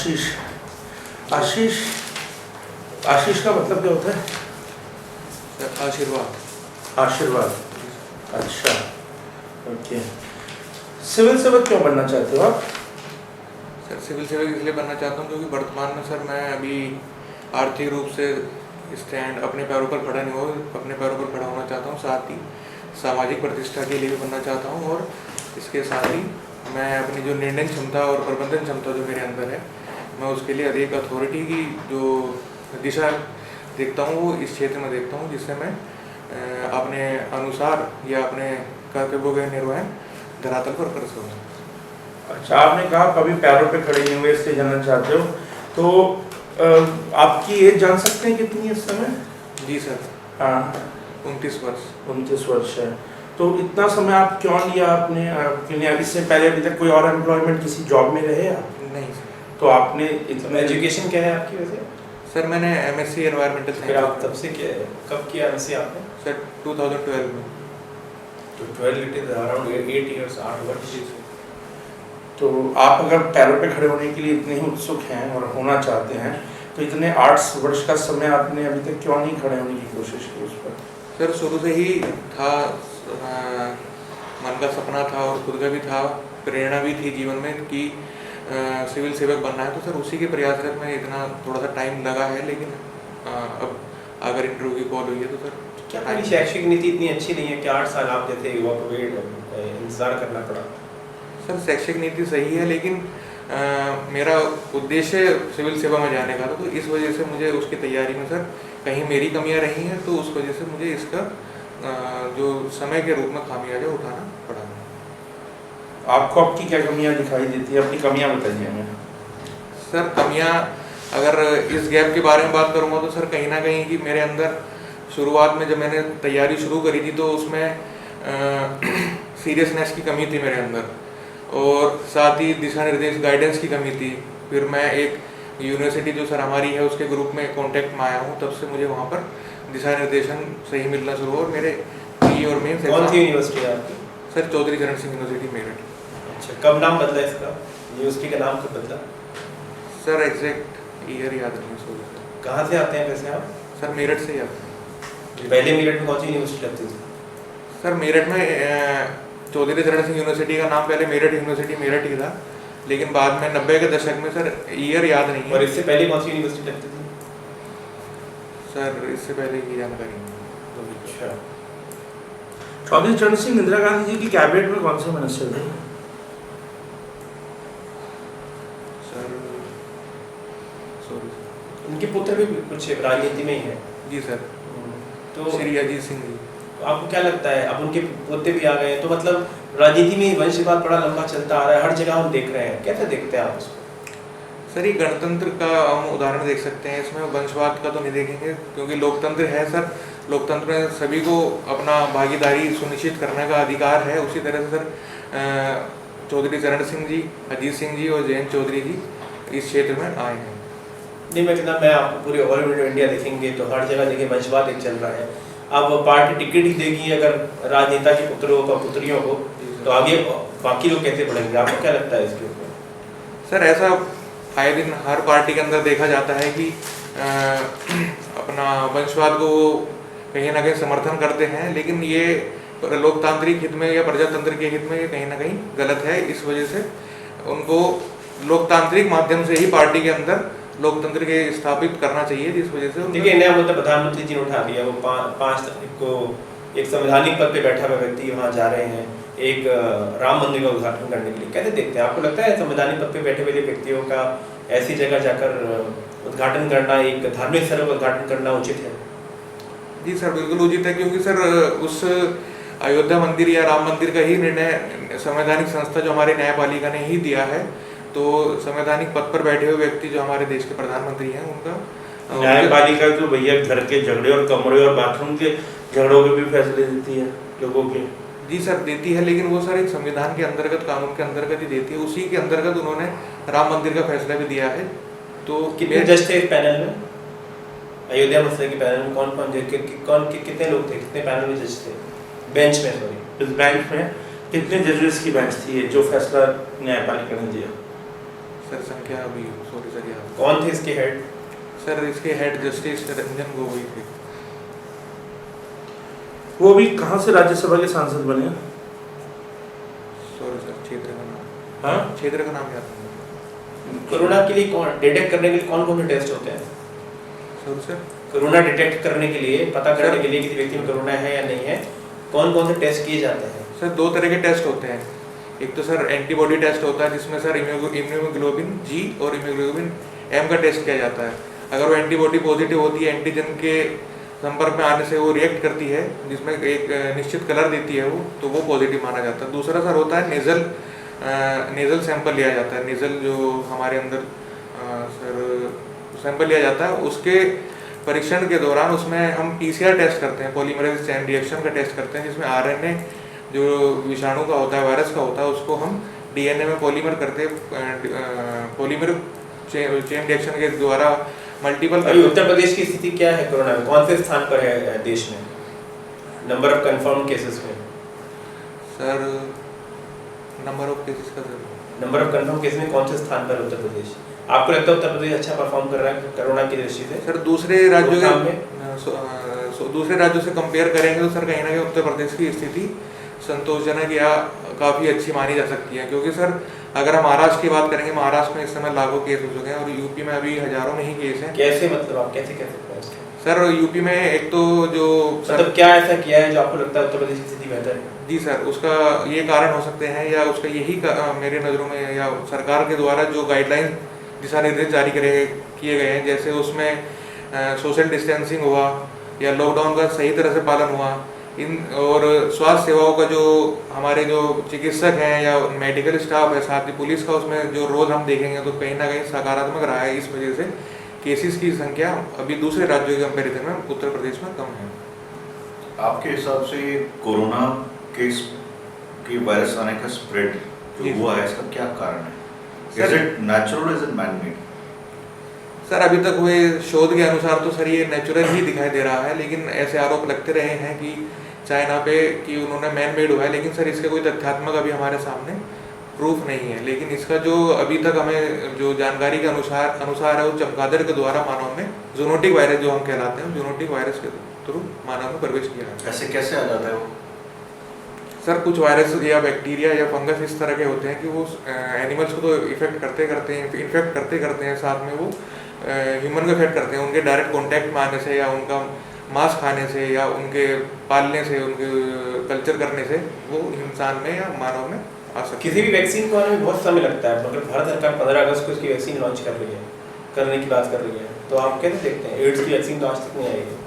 आशीष। आशीष आशीष का मतलब क्या होता है? आशीर्वाद। आशीर्वाद, अच्छा, ओके। सिविल सेवक क्यों बनना चाहते हो आप? सर सिविल सेवक इसलिए बनना चाहता हूँ क्योंकि वर्तमान में सर मैं अभी आर्थिक रूप से स्टैंड अपने पैरों पर खड़ा नहीं हो, अपने पैरों पर खड़ा होना चाहता हूँ। साथ ही सामाजिक प्रतिष्ठा के लिए भी बनना चाहता हूँ और इसके साथ ही मैं अपनी जो निर्णय क्षमता और प्रबंधन क्षमता जो मेरे अंदर है, मैं उसके लिए अधिक अथॉरिटी की जो दिशा देखता हूँ वो इस क्षेत्र में देखता हूँ, जिससे मैं अपने अनुसार या अपने कर्तव्यों का निर्वहन धरातल पर कर सकूँ। अच्छा, आपने कहा कभी पैरों पे खड़े नहीं हुए इसलिए जानना चाहते हो, तो आपकी एज जान सकते हैं कितनी है इस समय? जी सर। हाँ, 29 वर्ष। 29 वर्ष है। तो इतना समय आप क्यों लिया आपने? क्योंकि इससे पहले अभी तक कोई और एम्प्लॉयमेंट किसी जॉब में रहे आप? नहीं सर। तो आपने इतना एजुकेशन क्या है आपकी वैसे? सर मैंने MSc एनवायरमेंटल फिर आप तब से क्या कब किया MSc आपने? सर 2012 में। तो 12 इट इज अराउंड 8 इयर्स, 8 वर्ष। तो आप अगर पैरों पे खड़े होने के लिए इतने ही उत्सुक हैं और होना चाहते हैं, तो इतने 8 वर्ष का समय आपने अभी तक क्यों नहीं खड़े होने की कोशिश की उस पर? सर शुरू से ही था, मन का सपना था और खुद का भी था, प्रेरणा भी थी जीवन में कि सिविल सेवक बनना है। तो सर उसी के प्रयासरत में इतना थोड़ा सा टाइम लगा है, लेकिन अब अगर इंटरव्यू की कॉल हुई है तो सर क्या हमारी शैक्षिक नीति इतनी अच्छी नहीं है कि 8 साल आप जैसे युवा को वेट इंतजार करना पड़ा? सर शैक्षिक नीति सही है, लेकिन मेरा उद्देश्य सिविल सेवा में जाने का था, तो इस वजह से मुझे उसकी तैयारी में सर कहीं मेरी कमियां रही हैं, तो उस वजह से मुझे इसका जो समय के रूप में खामियाजा उठाना पड़ा। आपको आपकी क्या कमियां दिखाई देती है? अपनी कमियां बताइए हमें। सर कमियां अगर इस गैप के बारे में बात करूँगा तो सर कहीं ना कहीं कि मेरे अंदर शुरुआत में जब मैंने तैयारी शुरू करी थी तो उसमें सीरियसनेस की कमी थी मेरे अंदर, और साथ ही दिशा निर्देश गाइडेंस की कमी थी। फिर मैं एक यूनिवर्सिटी जो सर हमारी है उसके ग्रुप में कांटेक्ट में आया हूँ, तब से मुझे वहाँ पर दिशा निर्देशन सही मिलना शुरू हुआ और मेरे पी और मेन। कौन सी यूनिवर्सिटी है आपकी? सर चौधरी चरण सिंह यूनिवर्सिटी मेरठ। अच्छा, कब नाम बदला इसका? यूनिवर्सिटी का नाम कब बदला? सर एग्जैक्ट ईयर याद नहीं सर। कहाँ से आते हैं वैसे आप? सर मेरठ से ही आते हैं। पहले मेरठ में कौन सी यूनिवर्सिटी लगती थी? सर मेरठ में चौधरी चरण सिंह यूनिवर्सिटी का नाम पहले मेरठ यूनिवर्सिटी मेरठ ही था, लेकिन बाद में 90 के दशक में सर ईयर याद नहीं है। और इससे पहले कौन सी यूनिवर्सिटी लगती थी? सर इससे पहले की जानकारी नहीं। अच्छा, चौधरी चरण सिंह इंदिरा गांधी जी की कैबिनेट में कौन से मिनिस्टर थे? सर सॉरी उनके पुत्र भी कुछ राजनीति में ही है। जी सर, तो श्री अजीत सिंह जी। आपको क्या लगता है, अब उनके पोते भी आ गए तो मतलब राजनीति में वंशवाद बड़ा लंबा चलता आ रहा है, हर जगह हम देख रहे हैं, कैसे देखते हैं आप उसको? सर ये गणतंत्र का हम उदाहरण देख सकते हैं, इसमें वंशवाद का तो नहीं देखेंगे क्योंकि लोकतंत्र है सर। लोकतंत्र में सभी को अपना भागीदारी सुनिश्चित करने का अधिकार है। उसी तरह से सर चौधरी चरण सिंह जी, अजीत सिंह जी और जयंत चौधरी जी इस क्षेत्र में आए हैं। नहीं, मैं आपको पूरे ऑल ओवर इंडिया देखेंगे तो हर जगह देखिए वंशवाद एक चल रहा है। अब पार्टी टिकट ही देगी अगर राजनेता के पुत्रों को, पुत्रियों को, तो आगे बाकी लोग कैसे बढ़ेंगे? आपको क्या लगता है इसके ऊपर? सर ऐसा आए दिन हर पार्टी के अंदर देखा जाता है कि अपना वंशवाद को कहीं ना कहीं समर्थन करते हैं, लेकिन ये लोकतांत्रिक हित में या प्रजातंत्र के हित में ये कहीं ना कहीं गलत है। इस वजह से उनको लोकतांत्रिक माध्यम से ही पार्टी के अंदर लोकतंत्र के स्थापित करना चाहिए, जिस वजह से देखिए नया मुद्दा प्रधानमंत्री जी ने उठा लिया। वो 5 तारीख को एक संवैधानिक पद पे बैठा हुआ व्यक्ति वहाँ जा रहे हैं एक राम मंदिर का उद्घाटन करने के लिए। कैसे देखते हैं? आपको लगता है संवैधानिक पद पे बैठे हुए व्यक्तियों का ऐसी जगह जाकर उद्घाटन करना, एक धार्मिक स्थल का उद्घाटन करना उचित है? जी सर बिल्कुल उचित है, क्योंकि सर उस अयोध्या मंदिर या राम मंदिर का ही निर्णय संवैधानिक संस्था जो हमारी न्यायपालिका ने ही दिया है। तो संवैधानिक पद पर बैठे हुए व्यक्ति जो हमारे देश के प्रधानमंत्री हैं, उनका न्यायपालिका जो भैया घर के झगड़े और कमरे और बाथरूम के झगड़ों के भी फैसले देती है लोगों के। जी सर देती है, लेकिन वो सर एक संविधान के अंतर्गत, कानून के अंतर्गत ही देती है। उसी के अंतर्गत उन्होंने राम मंदिर का फैसला भी दिया है। तो कितने जज थे इस पैनल में? अयोध्या मसले के पैनल में कौन कितने लोग थे? कितने पैनल में जज थे? बेंच में, सॉरी, इस बेंच में कितने जजेस की बेंच थी जो फैसला न्यायपालिका ने दिया? सर संख्या अभी सॉरी सर याद। कौन थे इसके हेड? सर इसके हेड जस्टिस रंजन गोगोई थे। वो भी कहाँ से राज्यसभा के सांसद बने? सॉरी सर क्षेत्र का नाम, हाँ, क्षेत्र का नाम याद नहीं। कोरोना के लिए कौन डिटेक्ट करने के लिए कौन कौन से टेस्ट होते हैं? सर कोरोना डिटेक्ट करने के लिए, पता करने के लिए कि व्यक्ति में कोरोना है या नहीं है, कौन कौन से टेस्ट किए जाते हैं? सर 2 तरह के टेस्ट होते हैं। एक तो सर एंटीबॉडी टेस्ट होता है जिसमें सर इम्यूनोग्लोबिन जी और इम्यूनोग्लोबिन एम का टेस्ट किया जाता है। अगर वो एंटीबॉडी पॉजिटिव होती है, एंटीजन के संपर्क में आने से वो रिएक्ट करती है जिसमें एक निश्चित कलर देती है वो, तो वो पॉजिटिव माना जाता है। दूसरा सर होता है नेज़ल सैंपल लिया जाता है। नेज़ल जो हमारे अंदर सर सैंपल लिया जाता है, उसके परीक्षण के दौरान उसमें हम PCR टेस्ट करते हैं, पॉलीमरेज चेन रिएक्शन का टेस्ट करते हैं, जिसमें RNA जो विषाणु का होता है, वायरस का होता है, उसको हम DNA में पॉलीमर करते पॉलीमर चेन रिएक्शन के द्वारा मल्टीपल। अभी उत्तर प्रदेश की स्थिति क्या है कोरोना में? कौन से स्थान पर है देश में नंबर ऑफ कंफर्म केसेस में? सर नंबर ऑफ केसेस का sir, number of confirm case में कौन से स्थान पर है उत्तर प्रदेश? आपको लगता है उत्तर प्रदेश अच्छा परफॉर्म कर रहा है कोरोना की दृष्टि से? सर दूसरे राज्यों से कंपेयर करेंगे तो सर कहीं ना कहीं उत्तर प्रदेश की स्थिति संतोषजनक या काफ़ी अच्छी मानी जा सकती है। क्योंकि सर अगर हम महाराष्ट्र की बात करेंगे, महाराष्ट्र में इस समय लाखों केस हो चुके हैं और यूपी में अभी हजारों में ही केस हैं। कैसे, मतलब आप कैसे कह सकते हैं? सर यूपी में एक तो जो मतलब क्या ऐसा किया है जो आपको लगता है उत्तर प्रदेश की स्थिति बेहतर है? जी सर, उसका ये कारण हो सकते हैं या उसका यही मेरे नज़रों में या सरकार के द्वारा जो गाइडलाइन दिशा निर्देश जारी किए गए हैं, जैसे उसमें सोशल डिस्टेंसिंग हुआ या लॉकडाउन का सही तरह से पालन हुआ, इन और स्वास्थ्य सेवाओं का जो हमारे जो चिकित्सक हैं या मेडिकल स्टाफ है, साथ ही पुलिस का उसमें जो रोल हम देखेंगे तो कहीं ना कहीं सकारात्मक रहा है। इस वजह से केसेस की संख्या अभी दूसरे राज्यों के कंपैरिजन में उत्तर प्रदेश में कम है। आपके हिसाब से कोरोना केस की वायरस आने का स्प्रेड जो हुआ है, इसका क्या कारण है? Is it natural, is it man made? Sir अभी तक हुए शोध के अनुसार तो सर ये नेचुरल ही दिखाई दे रहा है, लेकिन ऐसे आरोप लगते रहे हैं कि चाइना पे कि उन्होंने मैन मेड हुआ है, लेकिन सर इसके कोई तथ्यात्मक अभी हमारे सामने प्रूफ नहीं है। लेकिन इसका जो अभी तक हमें जो जानकारी के अनुसार है, वो चमगादड़ के द्वारा मानव में जूनोटिक वायरस जो हम कहलाते हैं, जूनोटिक वायरस के थ्रू मानव में प्रवेश किया है। ऐसे कैसे आ जाता है वो? सर कुछ वायरस या बैक्टीरिया या फंगस इस तरह के होते हैं कि वो एनिमल्स को तो इफेक्ट करते हैं, साथ में वो ह्यूमन को इफेक्ट करते हैं। उनके डायरेक्ट कांटेक्ट में आने से या उनका मांस खाने से या उनके पालने से, उनके कल्चर करने से वो इंसान में या मानव में आ सकते हैं। किसी भी वैक्सीन को आने में बहुत समय लगता है, मगर भारत सरकार 15 अगस्त को इसकी वैक्सीन लॉन्च करने की बात कर रही है, तो आप कैसे देखते हैं? एड्स की वैक्सीन तो आज तक नहीं आई है।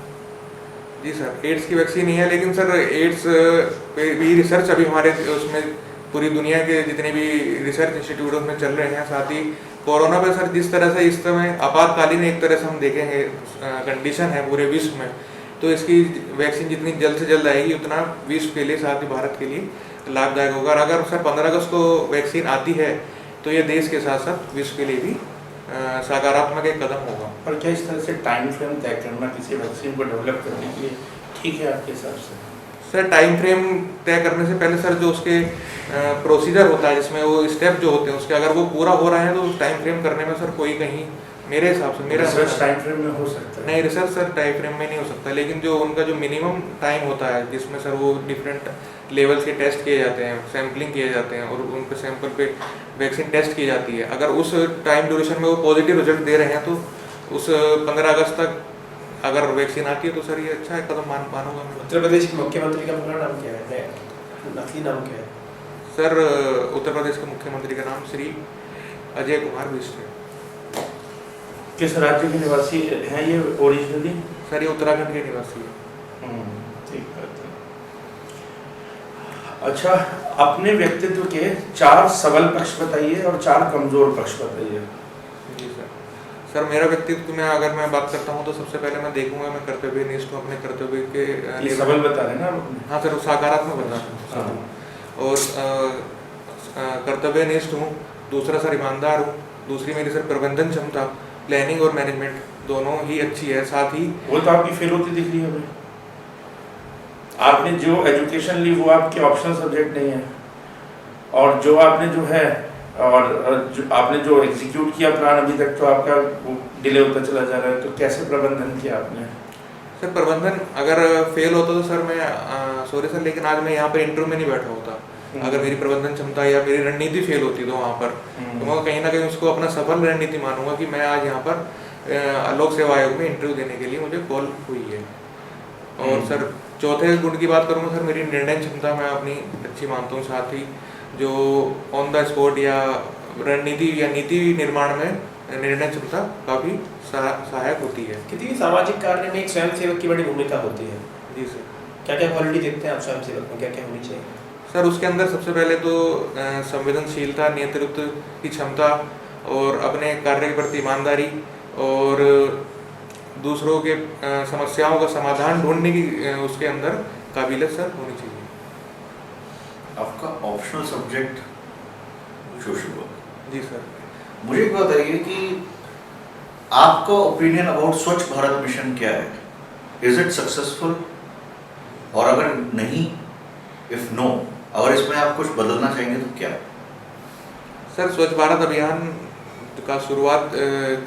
जी सर, एड्स की वैक्सीन नहीं है, लेकिन सर एड्स पे भी रिसर्च अभी हमारे उसमें पूरी दुनिया के जितने भी रिसर्च इंस्टीट्यूट उसमें चल रहे हैं। साथ ही कोरोना पे सर जिस तरह से इस समय आपातकालीन एक तरह से हम देखेंगे कंडीशन है पूरे विश्व में, तो इसकी वैक्सीन जितनी जल्द से जल्द आएगी उतना विश्व के लिए, साथ ही भारत के लिए लाभदायक होगा। और अगर सर 15 अगस्त को वैक्सीन आती है तो ये देश के साथ साथ विश्व के लिए भी सकारात्मक एक कदम होगा। और क्या इस तरह से टाइम फ्रेम तय करना किसी वैक्सीन को डेवलप करने के लिए ठीक है आपके हिसाब से? सर टाइम फ्रेम तय करने से पहले सर जो उसके प्रोसीजर होता है, जिसमें वो स्टेप जो होते हैं उसके अगर वो पूरा हो रहा है तो टाइम फ्रेम करने में सर कोई कहीं मेरे हिसाब से रिसर्च टाइम फ्रेम में हो सकता है? नहीं, रिसर्च सर टाइम फ्रेम में नहीं हो सकता, लेकिन जो उनका जो मिनिमम टाइम होता है जिसमें सर वो डिफरेंट लेवल्स के टेस्ट किए जाते हैं, सैम्पलिंग किए जाते हैं और उनके सैंपल पे वैक्सीन टेस्ट की जाती है, अगर उस टाइम ड्यूरेशन में वो पॉजिटिव रिजल्ट दे रहे हैं तो उस 15 अगस्त तक अगर वैक्सीन आती है तो सर ये अच्छा कदम मानूंगा मैं। उत्तर प्रदेश के मुख्यमंत्री का पूरा नाम क्या है? असली नाम क्या है? सर उत्तर प्रदेश के मुख्यमंत्री का नाम श्री अजय कुमार बिष्ट है। किस राज्य के निवासी हैं ये ओरिजिनली? सर ये उत्तराखंड के निवासी है। ठीक है। अच्छा, अपने व्यक्तित्व के 4 सबल पक्ष बताइए और 4 कमजोर पक्ष बताइए। जी सर, मेरा व्यक्तित्व में अगर मैं बात करता हूँ तो सबसे पहले मैं देखूंगा मैं कर्तव्यनिष्ठ हूँ, अपने कर्तव्य के सबल बता रहे ना? हाँ सर, सकारात्मक बता रहा हूँ और कर्तव्यनिष्ठ हूँ। दूसरा सर ईमानदार हूँ। दूसरी मेरी सर प्रबंधन क्षमता, प्लानिंग और मैनेजमेंट दोनों ही अच्छी है। साथ ही वो तो आपकी फेल होती दिख रही है हमें। आपने जो एजुकेशन ली वो आपके ऑप्शनल सब्जेक्ट नहीं है, और जो आपने जो है और आपने जो एग्जीक्यूट किया प्लान अभी तक तो आपका डिले होता चला जा रहा है, तो कैसे प्रबंधन किया आपने? सर प्रबंधन अगर फेल होता तो सर मैं सॉरी सर, लेकिन आज मैं यहाँ पर इंटरव्यू में नहीं बैठा होता। अगर मेरी प्रबंधन क्षमता या मेरी रणनीति फेल होती तो वहाँ पर तो मैं कहीं ना कहीं उसको अपना सफल रणनीति मानूंगा कि मैं आज यहाँ पर लोक सेवा आयोग में इंटरव्यू देने के लिए मुझे कॉल हुई है। और सर चौथे गुण की बात करूँगा सर, मेरी निर्णय क्षमता मैं अपनी अच्छी मानता हूँ, साथ ही जो ऑन द स्पॉट या रणनीति या नीति निर्माण में निर्णय क्षमता काफ़ी सहायक होती है। किसी भी सामाजिक कार्य में एक स्वयंसेवक की बड़ी भूमिका होती है। जी सर। क्या क्या क्वालिटी देखते हैं आप स्वयंसेवक में, क्या क्या होनी चाहिए? सर उसके अंदर सबसे पहले तो संवेदनशीलता, नेतृत्व की क्षमता और अपने कार्य के प्रति ईमानदारी और दूसरों के समस्याओं का समाधान ढूंढने की उसके अंदर काबिलियत सर होनी चाहिए। आपका ऑप्शनल सब्जेक्ट सोशल वर्क। जी सर। मुझे एक बात बताइए कि आपका ओपिनियन अबाउट स्वच्छ भारत मिशन क्या है? Is it successful? और अगर नहीं, इफ नो, अगर इसमें आप कुछ बदलना चाहेंगे तो क्या? सर स्वच्छ भारत अभियान का शुरुआत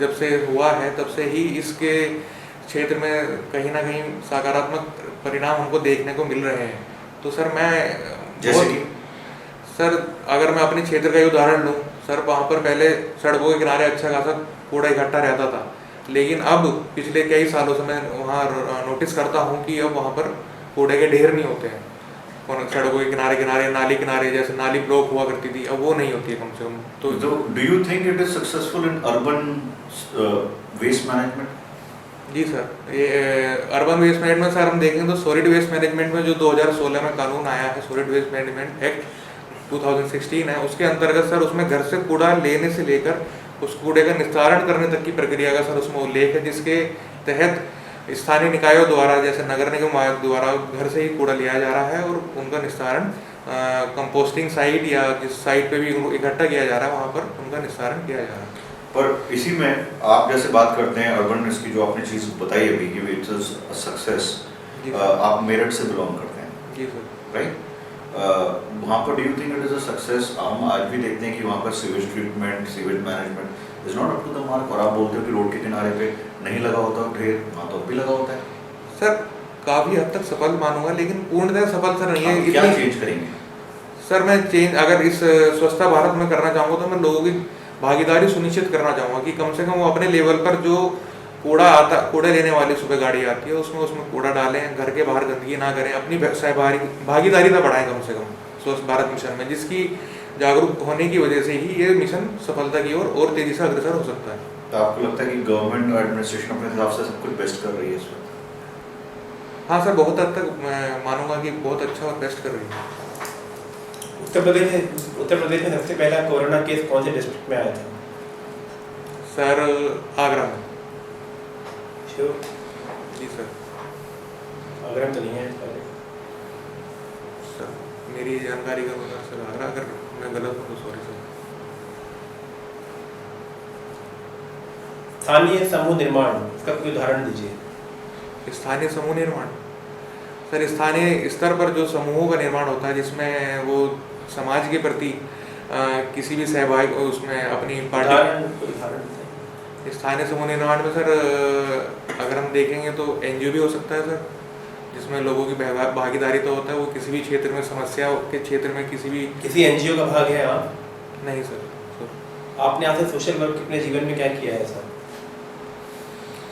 जब से हुआ है तब से ही इसके क्षेत्र में कहीं ना कहीं सकारात्मक परिणाम हमको देखने को मिल रहे हैं। तो सर मैं जैसे कि सर अगर मैं अपने क्षेत्र का ही उदाहरण लूँ सर, वहाँ पर पहले सड़कों के किनारे अच्छा खासा कूड़ा इकट्ठा रहता था, लेकिन अब पिछले कई सालों से मैं वहाँ नोटिस करता हूँ कि अब वहाँ पर कूड़े के ढेर नहीं होते हैं। सड़कों के किनारे किनारे नाली किनारे जैसे नाली ब्लॉक हुआ करती थी, अब वो नहीं होती है कम से कम। तो do you think it is successful in urban waste management? जी सर, ये अर्बन वेस्ट मैनेजमेंट सर हम देखें तो सॉलिड वेस्ट मैनेजमेंट में जो 2016 में कानून आया है, सॉलिड वेस्ट मैनेजमेंट एक्ट 2016 है, उसके अंतर्गत सर उसमें घर से कूड़ा लेने से लेकर उस कूड़े का निस्तारण करने तक की प्रक्रिया का सर उसमें उल्लेख है, जिसके तहत स्थानीय निकायों द्वारा जैसे नगर निगम आयोग द्वारा घर से ही कूड़ा लिया जा रहा है और उनका निस्तारण कंपोस्टिंग साइट या जिस साइट पे भी इकट्ठा किया जा रहा है वहाँ पर उनका निस्तारण किया जा रहा है। पर इसी में आप जैसे बात करते हैं अर्बन की जो आपने चीज़ बताई अभी कि इट्स अ सक्सेस, आप मेरठ से बिलोंग करते हैं? जी सर। राइट, वहाँ पर do you think it is a success? हम आज भी देखते हैं कि वहाँ पर sewage treatment, sewage management is not up to the mark, और आप बोलते हो कि रोड के किनारे पे नहीं लगा होता ढेर, वहाँ तो भी लगा होता है। सर काफ़ी हद तक सफल मानूंगा, लेकिन पूर्णतः सफल सर नहीं है। क्या चेंज करेंगे? सर मैं चेंज अगर इस स्वच्छता भारत में करना चाहूँगा तो मैं लोगों की भागीदारी सुनिश्चित करना चाहूँगा कि कम से कम वो अपने लेवल पर जो कूड़ा लेने वाली सुबह गाड़ी आती है उसमें कूड़ा डालें, घर के बाहर गंदगी ना करें, अपनी भागीदारी बढ़ाएं कम से कम स्वच्छ भारत मिशन में, जिसकी जागरूक होने की वजह से ही ये मिशन सफलता की ओर और तेजी से अग्रसर हो सकता है। तो आपको लगता है कि गवर्नमेंट और एडमिनिस्ट्रेशन अपने हिसाब से सब कुछ बेस्ट कर रही है इस वक्त? हाँ सर, बहुत हद तक मैं मानूंगा कि बहुत अच्छा और बेस्ट कर रही है। उत्तर प्रदेश में सबसे पहला कोरोना केस कौन से डिस्ट्रिक्ट में आया था? सर आगरा में। श्योर? जी सर। आगरा तो नहीं है सर, मेरी जानकारी का मतलब सर आगरा, अगर मैं गलत हूँ तो सॉरी सर। स्थानीय समूह निर्माण, इसका कोई उदाहरण दीजिए। स्थानीय समूह निर्माण सर, स्थानीय स्तर पर जो समूहों का निर्माण होता है जिसमें वो समाज के प्रति किसी भी सहभागी उसमें अपनी उदाहरण स्थानीय समूह निर्माण में सर अगर हम देखेंगे तो एनजीओ भी हो सकता है सर, जिसमें लोगों की भागीदारी तो होता है, वो किसी भी क्षेत्र में समस्या के क्षेत्र में किसी एनजीओ का भाग है आप? नहीं सर। आपने यहाँ से सोशल वर्क अपने जीवन में क्या किया है सर?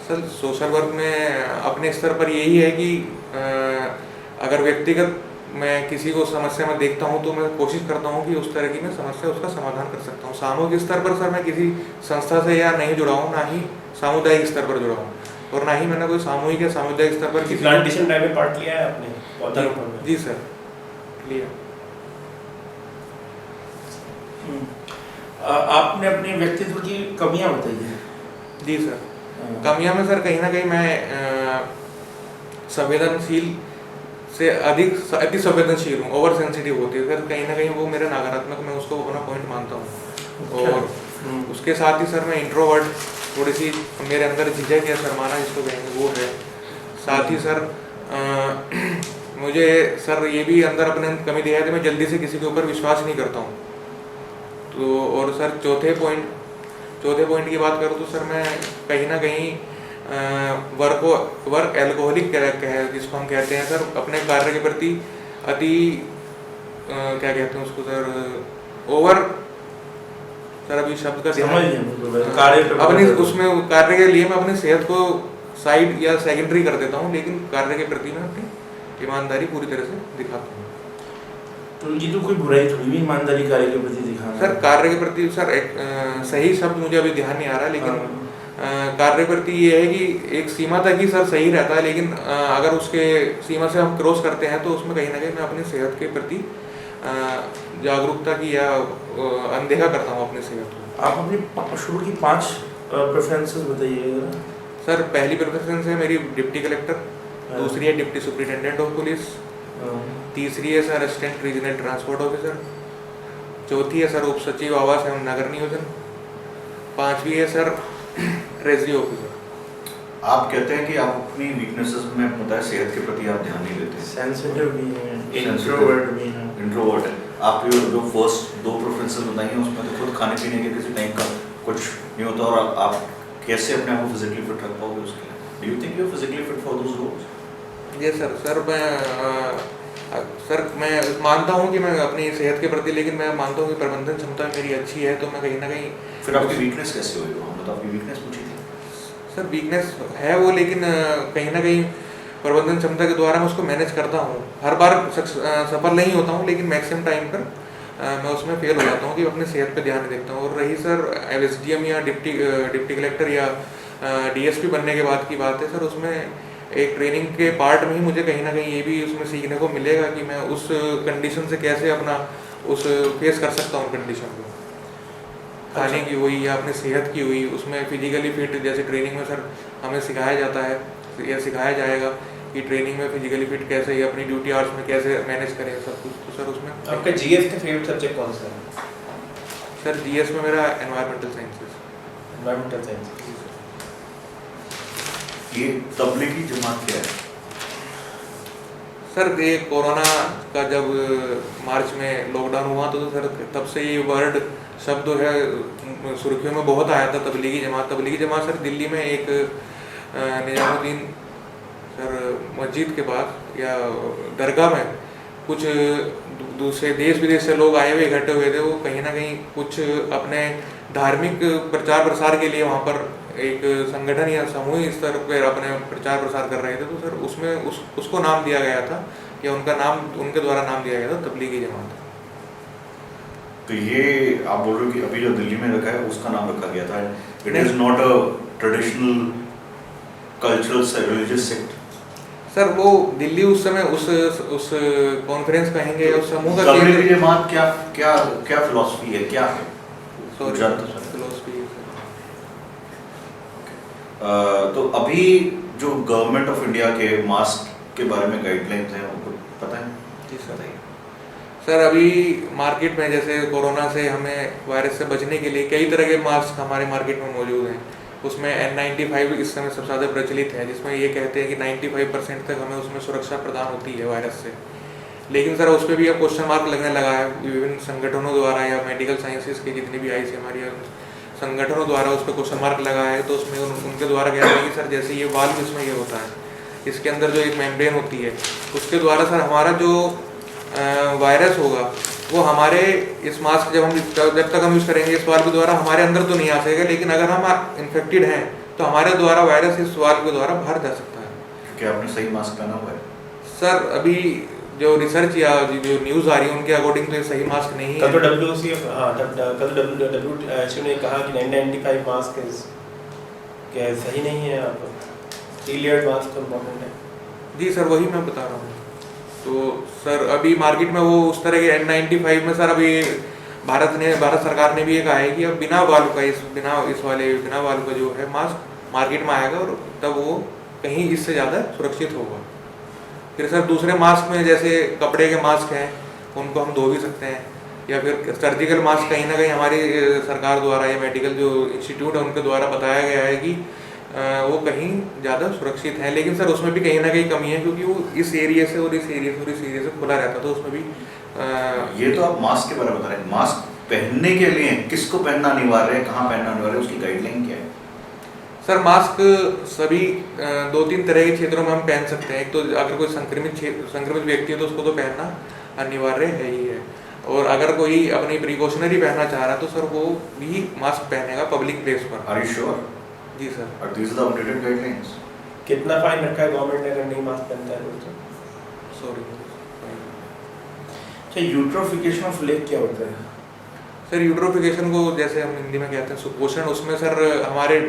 सर सोशल वर्क में अपने स्तर पर यही है कि अगर व्यक्तिगत मैं किसी को समस्या में देखता हूं तो मैं कोशिश करता हूं कि उस तरह की मैं समस्या उसका समाधान कर सकता हूं। सामूहिक स्तर पर सर मैं किसी संस्था से या नहीं जुड़ा हूं, ना ही सामुदायिक स्तर पर जुड़ा हूं, और ना ही मैंने कोई सामूहिक या सामुदायिक स्तर पर किसी प्लांटेशन ड्राइव में पार्ट लिया है आपने? पौधारोपण में? जी सर, लिया। आपने अपनी व्यक्तित्व की कमियां बताई है। जी सर। कमियां में सर कहीं ना कहीं मैं संवेदनशील से अति संवेदनशील हूँ, ओवर सेंसिटिव होती है सर, कहीं ना कहीं वो मेरा नकारात्मक मैं उसको अपना पॉइंट मानता हूँ। और उसके साथ ही सर मैं इंट्रोवर्ट, थोड़ी सी मेरे अंदर झिझक या शर्माना जिसको कहेंगे वो है। साथ ही सर मुझे सर ये भी अंदर अपने कमी दिया है कि मैं जल्दी से किसी के ऊपर विश्वास नहीं करता हूँ। तो और सर चौथे पॉइंट की बात करूँ तो सर मैं कहीं ना कहीं वर्क एल्कोहलिक जिसको हम कहते हैं सर, अपने कार्य के प्रति अति क्या कहते हैं उसको सर, ओवर, सर अभी शब्द का अपने उसमें कार्य के लिए मैं अपनी सेहत को साइड या सेकेंडरी कर देता हूँ, लेकिन कार्य के प्रति मैं अपनी ईमानदारी पूरी तरह से दिखाता हूँ। तो उनकी तो कोई बुराई थोड़ी भी ईमानदारी कार्य के प्रति दिखाना सर कार्य के प्रति सर एक सही शब्द मुझे अभी ध्यान नहीं आ रहा, लेकिन कार्य के प्रति ये है कि एक सीमा तक ही सर सही रहता है, लेकिन अगर उसके सीमा से हम क्रॉस करते हैं तो उसमें कहीं ना कहीं मैं अपनी सेहत के प्रति जागरूकता की या अनदेखा करता हूँ अपनी सेहत को। आप अपनी शुरू की 5 प्रेफरेंसेस बताइए। सर पहली प्रेफरेंस है मेरी डिप्टी कलेक्टर, दूसरी है डिप्टी सुपरिटेंडेंट ऑफ पुलिस, तीसरी है sir assistant regional transport officer, चौथी है सर उप सचिव आवास एवं नगर नियोजन, पांचवी है सर ट्रेजरी ऑफिसर। आप कहते हैं कि आप अपनी वीकनेसेस में बताया सेहत के प्रति आप ध्यान नहीं देते, सेंसिटिव भी हैं, इंट्रोवर्ट भी हैं। इंट्रोवर्ट है। आप जो फर्स्ट 2 प्रेफरेंसेस बताई हैं उसमें तो खुद खाने पीने के किसी टाइम का कुछ नहीं होता, और आप कैसे अपने आप को फिजिकली फिट रख पाओगे उसके लिए? Do you think you are physically fit for those roles? ये सर मैं मानता हूँ कि मैं अपनी सेहत के प्रति, लेकिन मैं मानता हूँ कि प्रबंधन क्षमता मेरी अच्छी है, तो मैं कहीं ना कहीं। फिर आपकी वीकनेस कैसे हुई? मतलब आपकी वीकनेस पूछी थी सर, वीकनेस है वो, लेकिन कहीं ना कहीं प्रबंधन क्षमता के द्वारा मैं उसको मैनेज करता हूँ। हर बार सफल नहीं होता हूँ, लेकिन मैक्सिमम टाइम पर मैं उसमें फेल हो जाता हूँ कि अपनी सेहत पे ध्यान देखता हूँ। और रही सर SDM या डिप्टी कलेक्टर या DSP बनने के बाद की बात है सर, उसमें एक ट्रेनिंग के पार्ट में ही मुझे कहीं ना कहीं ये भी उसमें सीखने को मिलेगा कि मैं उस कंडीशन से कैसे अपना फेस कर सकता हूँ कंडीशन को, खाने की हुई या अपनी सेहत की हुई, उसमें फिजिकली फिट। जैसे ट्रेनिंग में सर हमें सिखाया जाता है या सिखाया जाएगा कि ट्रेनिंग में फिजिकली फिट कैसे या अपनी ड्यूटी आवर्स में कैसे मैनेज करें सब कुछ। तो सर उसमें आपका GS का फेवरेट सब्जेक्ट कौन सा है? सर GS में मेरा एनवायरमेंटल साइंसेस। Environmental science. ये तबलीगी जमात क्या है? सर ये कोरोना का जब मार्च में लॉकडाउन हुआ तो सर तब से ये वर्ड शब्द है सुर्खियों में बहुत आया था, तबलीगी जमात। तबलीगी जमात सर दिल्ली में एक निजामुद्दीन सर मस्जिद के पास या दरगाह में कुछ दूसरे देश विदेश से लोग आए हुए इकट्ठे हुए थे। वो कहीं ना कहीं कुछ अपने धार्मिक प्रचार प्रसार के लिए वहाँ पर एक संगठन या समूह स्तर पर अपने प्रचार प्रसार कर रहे थे। तो सर उसमें उसको नाम दिया गया था या उनके द्वारा नाम दिया गया था तबलीगी जमात। तो ये आप बोल रहे हो कि अभी जो दिल्ली में रखा है उसका नाम रखा गया था। It is not a traditional cultural religious sect. Sir वो दिल्ली उस समय उस कॉन्फ्रेंस कहेंगे उस समूह का तबलीगी जमात क्या क्या क्या फिलॉसफी है, क्या है? फिलॉसफी है। तो अभी जो गवर्नमेंट ऑफ इंडिया के मास्क के बारे में गाइडलाइंस हैं उनको पता है? जी सर। सर अभी मार्केट में जैसे कोरोना से हमें वायरस से बचने के लिए कई तरह के मास्क हमारे मार्केट में मौजूद हैं। उसमें N95 इस समय सबसे ज़्यादा प्रचलित है, जिसमें ये कहते हैं कि 95% तक हमें उसमें सुरक्षा प्रदान होती है वायरस से। लेकिन सर उस पर भी अब क्वेश्चन मार्क लगने लगा है विभिन्न संगठनों द्वारा या मेडिकल साइंसेज की जितनी भी आई सी हमारी संगठनों द्वारा उस पर क्वेश्चन मार्क लगा है। तो उसमें उनके द्वारा कहते हैं कि सर जैसे ये वाल्व इसमें ये होता है, इसके अंदर जो एक मेम्ब्रेन होती है उसके द्वारा सर हमारा जो वायरस होगा वो हमारे इस मास्क जब तक हम यूज़ करेंगे इस वाल्व के द्वारा हमारे अंदर तो नहीं आ सकेगा, लेकिन अगर हम इन्फेक्टेड हैं तो हमारे द्वारा वायरस इस वाल्व के द्वारा बाहर जा सकता है। क्या आपने सही मास्क पहना हुआ है? सर अभी जो रिसर्च या जो न्यूज़ आ रही है उनके अकॉर्डिंग तो ये सही मास्क नहीं है। कल तो WHO ने कहा कि N95 मास्क क्या सही नहीं है, आप 3 लेयर्ड मास्क तो इम्पोर्टेंट है। जी सर वही मैं बता रहा हूँ। तो सर अभी मार्केट में वो उस तरह के N95 में सर अभी भारत सरकार ने भी ये कहा है कि अब बिना वाल्व का जो है मास्क मार्केट में आएगा और तब वो कहीं इससे ज़्यादा सुरक्षित होगा। फिर सर दूसरे मास्क में जैसे कपड़े के मास्क हैं उनको हम धो भी सकते हैं, या फिर सर्जिकल मास्क कहीं ना कहीं हमारी सरकार द्वारा या मेडिकल जो इंस्टीट्यूट है उनके द्वारा बताया गया है कि वो कहीं ज़्यादा सुरक्षित है। लेकिन सर उसमें भी कहीं ना कहीं कमी है क्योंकि वो इस एरिया से और इस एरिया से खुला रहता है, तो उसमें भी ये तो आप मास्क के बारे में बता रहे हैं। मास्क पहनने के लिए किसको पहनना अनिवार्य है, कहाँ पहनना अनिवार्य है, उसकी गाइडलाइन क्या है? सर मास्क सभी 2-3 तरह के क्षेत्रों में हम पहन सकते हैं। एक तो अगर कोई संक्रमित व्यक्ति है तो उसको तो पहनना अनिवार्य है ही है, और अगर कोई अपनी प्रिकॉशनरी पहनना चाह रहा है तो सर वो भी मास्क पहनेगा पब्लिक प्लेस पर। Are you sure? जी sir. Are these the updated guidelines? कितना फाइन रखा है गवर्नमेंट ने अगर नहीं मास्क पहनता है तो? सॉरी अच्छा, यूट्रोफिकेशन ऑफ लेग क्या होता है? सर, यूट्रोफिकेशन को जैसे हम हिंदी में कहते हैं सुपोषण, उसमें सर हमारे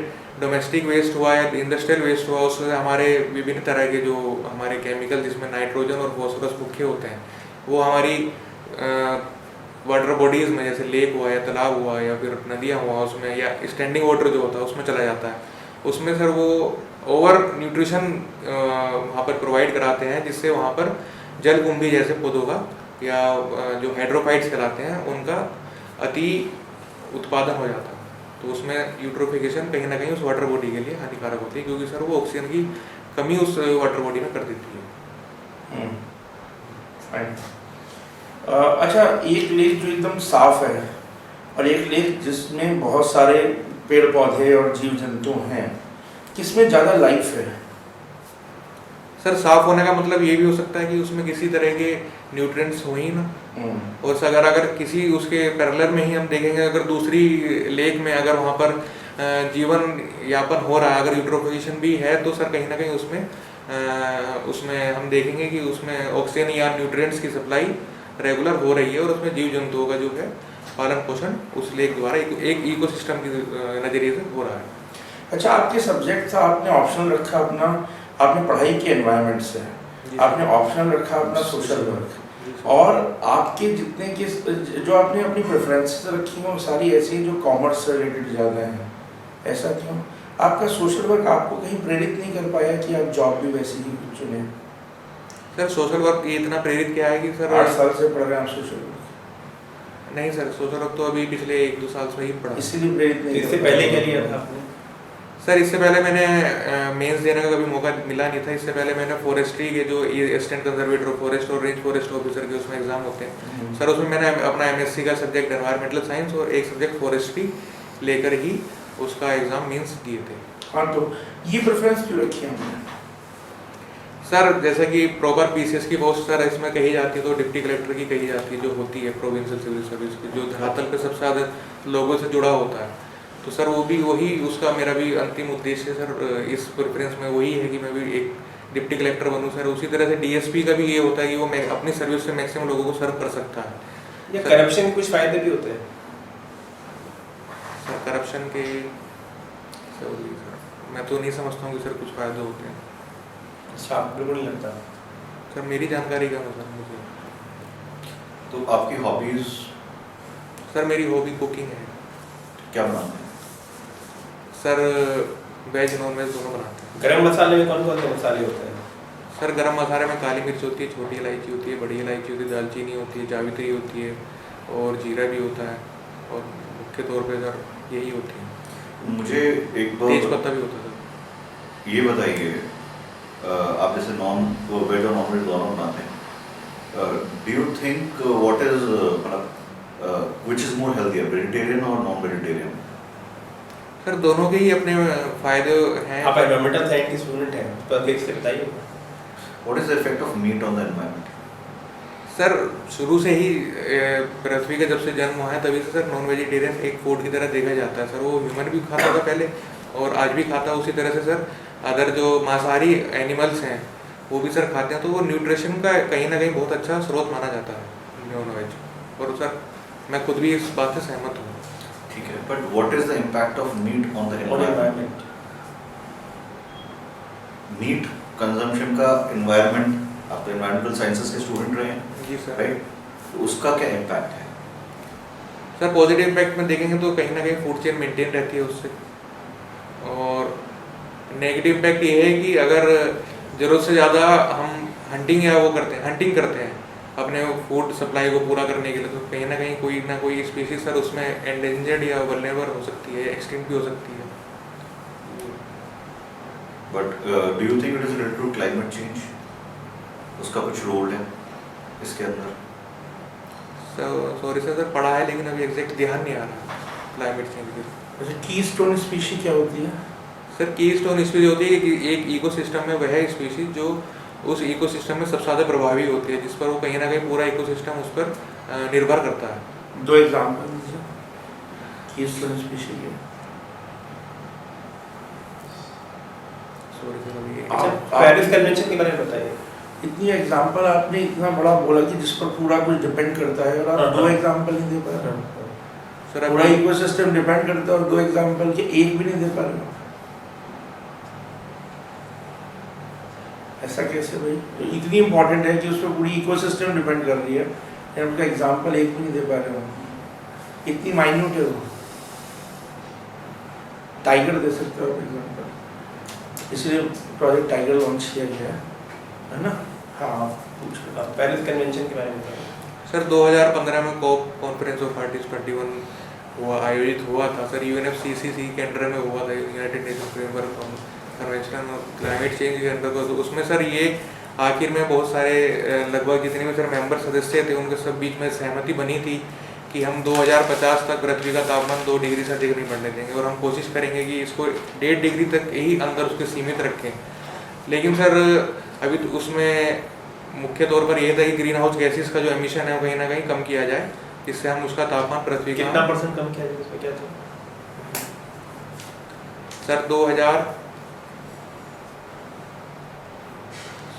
डोमेस्टिक वेस्ट हुआ या इंडस्ट्रियल वेस्ट हुआ, उससे हमारे विभिन्न तरह के जो हमारे केमिकल जिसमें नाइट्रोजन और फॉस्फोरस मुख्य होते हैं वो हमारी वाटर बॉडीज़ में, जैसे लेक हुआ या तालाब हुआ या फिर नदियाँ हुआ उसमें, या स्टैंडिंग वाटर जो होता है उसमें चला जाता है। उसमें सर वो ओवर न्यूट्रिशन वहाँ पर प्रोवाइड कराते हैं, जिससे वहाँ पर जलकुंभी जैसे पौधों का या जो हाइड्रोफाइट्स कहलाते हैं उनका अति उत्पादन हो जाता है। तो उसमें यूट्रोफिकेशन कहीं ना कहीं उस वाटर बॉडी के लिए हानिकारक होती है, क्योंकि सर वो ऑक्सीजन की कमी उस वाटर बॉडी में कर देती है। फाइन। अच्छा, एक लेक जो एकदम साफ है और एक लेक जिसमें बहुत सारे पेड़ पौधे और जीव जंतु हैं, किसमें ज़्यादा लाइफ है? सर साफ होने का मतलब ये भी हो सकता है कि उसमें किसी तरह के न्यूट्रिएंट्स हो ही ना, और अगर किसी उसके पैरेलल में ही हम देखेंगे, अगर दूसरी लेक में अगर वहाँ पर जीवन यापन हो रहा है, अगर यूट्रोफिकेशन भी है, तो सर कहीं ना कहीं उसमें हम देखेंगे कि उसमें ऑक्सीजन या न्यूट्रिएंट्स की सप्लाई रेगुलर हो रही है, और उसमें जीव जंतुओं का जो है पालन पोषण उस लेक द्वारा एक इकोसिस्टम के नज़रिए से हो रहा है। अच्छा, आपके सब्जेक्ट था, आपने ऑप्शनल रखा अपना, आपने पढ़ाई के एनवायरनमेंट से, आपने ऑप्शनल रखा अपना सोशल वर्क, और आपके जितने के जो आपने अपनी प्रेफरेंसेस रखी हैं वो सारी ऐसी हैं जो कॉमर्स से रिलेटेड ज़्यादा हैं। ऐसा क्यों? आपका सोशल वर्क आपको कहीं प्रेरित नहीं कर पाया कि आप जॉब भी वैसी ही चुने? सर सोशल वर्क ये इतना प्रेरित क्या है कि सर 8 साल से पढ़ रहे हैं आप सोशल वर्क? नहीं सर, सोशल वर्क तो अभी पिछले 1-2 साल से ही पढ़ा। इसीलिए प्रेरित नहीं। इससे पहले क्या लिया था आपने? सर इससे पहले मैंने मेंस देने का कभी मौका मिला नहीं था। इससे पहले मैंने फॉरेस्ट्री के जो असिस्टेंट कंजर्वेटर ऑफ फॉरेस्ट और रेंज फॉरेस्ट ऑफिसर के उसमें एग्जाम होते हैं सर, उसमें मैंने अपना एमएससी का सब्जेक्ट एनवायरमेंटल साइंस और एक सब्जेक्ट फॉरेस्ट्री लेकर ही उसका एग्जाम मीन्स दिए थे। हाँ, तो ये प्रेफरेंस क्यों रखी है हमने? सर जैसे कि प्रॉपर पीसीएस की पोस्ट सर इसमें कही जाती है तो डिप्टी कलेक्टर की कही जाती है, जो होती है प्रोविंशियल सिविल सर्विस की, जो धरातल पे सबसे ज़्यादा लोगों से जुड़ा होता है। तो सर वो भी वही, उसका मेरा भी अंतिम उद्देश्य सर इस प्रेफरेंस में वही है कि मैं भी एक डिप्टी कलेक्टर बनूं सर। उसी तरह से डीएसपी का भी ये होता है कि वो अपनी सर्विस से मैक्सिमम लोगों को सर्व कर सकता है। या करप्शन के कुछ फायदे भी होते हैं? सर करप्शन के सर मैं तो नहीं समझता हूँ कि सर कुछ फायदे होते हैं। अच्छा, बिल्कुल नहीं लगता सर, मेरी जानकारी का मतलब मुझे। तो आपकी हॉबीज? सर मेरी हॉबी कुकिंग है। क्या बनाते हैं सर? वेज नॉन वेज दोनों बनाते हैं। गरम मसाले में कौन कौन से मसाले होते हैं? सर गरम मसाले में काली मिर्च होती है, छोटी इलायची होती है, बड़ी इलायची होती है, दालचीनी होती है, जावित्री होती है और जीरा भी होता है, और मुख्य तौर पे सर यही होती है। मुझे एक दो तेज पत्ता भी होता है सर। ये बताइए, आप जैसे वेज और नॉन वेज दोनों बनाते हैं, do you think what is मतलब which is more healthier, vegetarian और नॉन वेजिटेरियन? सर दोनों के ही अपने फायदे हैं। आप एनवायरमेंटल साइंस की स्टूडेंट हैं, पब्लिक से बताइए what is the effect of meat on the environment? Sir शुरू से ही पृथ्वी का जब से जन्म हुआ है तभी से सर नॉन वेजिटेरियन एक फूड की तरह देखा जाता है। सर वो ह्यूमन भी खाता था पहले और आज भी खाता है। उसी तरह से सर अदर जो मांसाहारी एनिमल्स हैं वो भी सर खाते हैं, तो वो न्यूट्रिशन का कहीं ना कहीं बहुत अच्छा स्रोत माना जाता है नॉन वेज। और सर मैं खुद भी इस बात से सहमत हूँ। ठीक है, but what is the impact of meat on the environment? Meat consumption का एनवायरनमेंट, आप तो एनवायरमेंटल साइंसेस के स्टूडेंट रहे हैं जी सर। राइट, तो उसका क्या इम्पैक्ट है? सर पॉजिटिव इम्पैक्ट में देखेंगे तो कहीं ना कहीं फूड चेन मेंटेन रहती है उससे, और नेगेटिव इम्पैक्ट ये है कि अगर ज़रूरत से ज़्यादा हम हंटिंग करते हैं अपने फूड सप्लाई को पूरा करने के लिए, तो कहीं ना कोई स्पीशीज सर उसमें एंडेंजर्ड या वल्नरेबल हो सकती है, एक्सटिंक्ट भी हो सकती है। But do you think it is related to climate change? उसका कुछ रोल है इसके अंदर? सॉरी सर पढ़ा है लेकिन अभी एग्जैक्ट ध्यान नहीं आ रहा क्लाइमेट चेंज के। अच्छा, कीस्टोन स्पीशी क्या होती है? सर की स्टोन स्पीशीज होती है कि एक इकोसिस्टम में वह स्पीशीज जो उस इकोसिस्टम में सबसे ज़्यादा प्रभावी होती है, जिस पर वो कहीं ना कहीं पूरा इकोसिस्टम उस पर निर्भर करता है। 2 एग्जाम्पल दीजिए कीस्टोन स्पीशी के। सॉरी सर अभी अच्छा, पेरिस कन्वेंशन के बारे में बताइए। इतनी एग्जाम्पल आपने इतना बड़ा बोला कि जिस पर पूरा कुछ डिपेंड करता है, और आप 2 एग्जाम्पल नहीं दे पा रहे हो। सर पूरा अभी इकोसिस्टम डिपेंड करता है और 2 एग्जाम्पल के एक भी नहीं दे पा रहे हो। ऐसा कैसे भाई? इतनी इंपॉर्टेंट है कि उस पर पूरी इकोसिस्टम डिपेंड कर रही है, और उनका एग्जाम्पल एक भी नहीं दे पा रहे हो। इतनी माइन्यूट है वो। टाइगर दे सकते हो एग्जाम्पल, इसलिए प्रोजेक्ट टाइगर लॉन्च किया गया है ना? हाँ, पूछ लो। पेरिस कन्वेंशन के बारे में बताइए। सर 2015 में कॉप कॉन्फ्रेंस ऑफ पार्टीज 21 हुआ, आयोजित हुआ था सर, UNFCCC के अंडर में हुआ था, United nation framework convention on climate change के अंडर। तो उसमें सर ये आखिर में बहुत सारे लगभग जितने भी सर मेंबर सदस्य थे उनके सब बीच में सहमति बनी थी कि हम 2050 तक पृथ्वी का तापमान 2 डिग्री से अधिक नहीं बढ़ने देंगे, और हम कोशिश करेंगे कि इसको 1.5 डिग्री तक ही अंदर उसके सीमित रखें। लेकिन सर अभी तो उसमें मुख्य तौर पर यह था कि ग्रीन हाउस गैसेस का जो एमिशन है वो कहीं ना कहीं कम किया जाए, जिससे हम उसका तापमान पृथ्वी का कितना % कम किया जाए, इसमें क्या था? सर 2000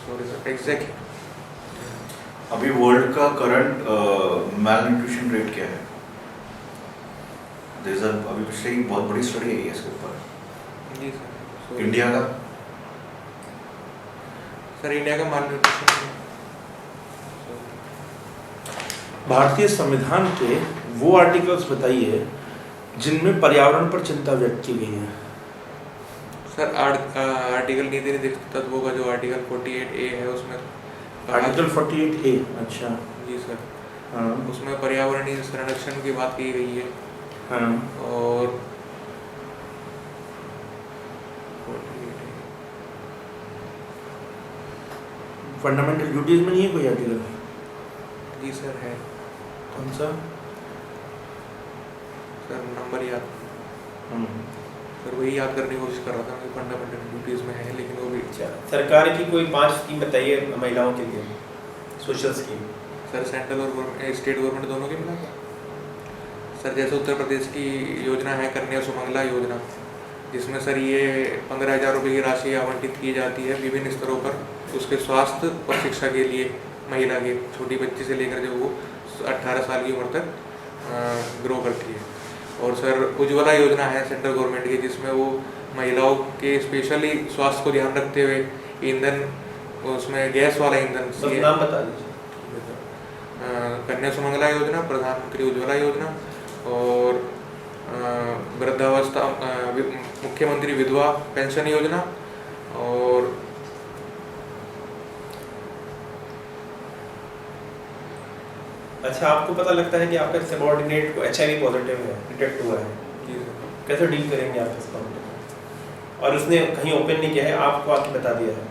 सॉरी सर एग्जैक्ट अभी वर्ल्ड का करंट मैलन्यूट्रिशन रेट क्या है? अभी पिछले ही बहुत बड़ी स्टडी आई है इसके ऊपर। जी सर। इंडिया का सर इंडिया का मालन्यूट्रिशन भारतीय संविधान के वो आर्टिकल्स बताइए जिनमें पर्यावरण पर चिंता व्यक्त की गई है। सर आर्टिकल नीति निर्देशक तत्वों का जो आर्टिकल 48A है उसमें आर्टिकल 48A। अच्छा। जी सर। हाँ उसमें पर्यावरणीय संरक्षण की बात की गई है। हाँ। और 48A फंडामेंटल ड्यूटीज में नहीं है कोई आर्टिकल? जी सर है। कौन सा? सर नंबर याद सर वही याद करने की कोशिश कर रहा था कि फंडामेंटल ड्यूटीज में है, लेकिन वो भी अच्छा, सरकार की कोई 5 स्कीम बताइए महिलाओं के लिए, सोशल स्कीम। सर सेंट्रल और स्टेट गवर्नमेंट दोनों की मिला था। सर जैसे उत्तर प्रदेश की योजना है कन्या सुमंगला योजना, जिसमें सर ये 15,000 रुपये की राशि आवंटित की जाती है विभिन्न स्तरों पर उसके स्वास्थ्य और शिक्षा के लिए, महिला के छोटी बच्ची से लेकर जब वो 18 साल की उम्र तक ग्रो करती है। और सर उज्ज्वला योजना है सेंट्रल गवर्नमेंट की, जिसमें वो महिलाओं के स्पेशली स्वास्थ्य को ध्यान रखते हुए ईंधन, उसमें गैस वाला ईंधन, नाम बता दीजिए। कन्या सुमंगला योजना, प्रधानमंत्री उज्ज्वला योजना, और वृद्धावस्था मुख्यमंत्री विधवा पेंशन योजना, और अच्छा, आपको पता लगता है कि आपका सबऑर्डिनेट को HIV पॉजिटिव है, डिटेक्ट हुआ है, कैसे डील करेंगे आप इस मामले में? और उसने कहीं ओपन नहीं किया है, आपको आके बता दिया है।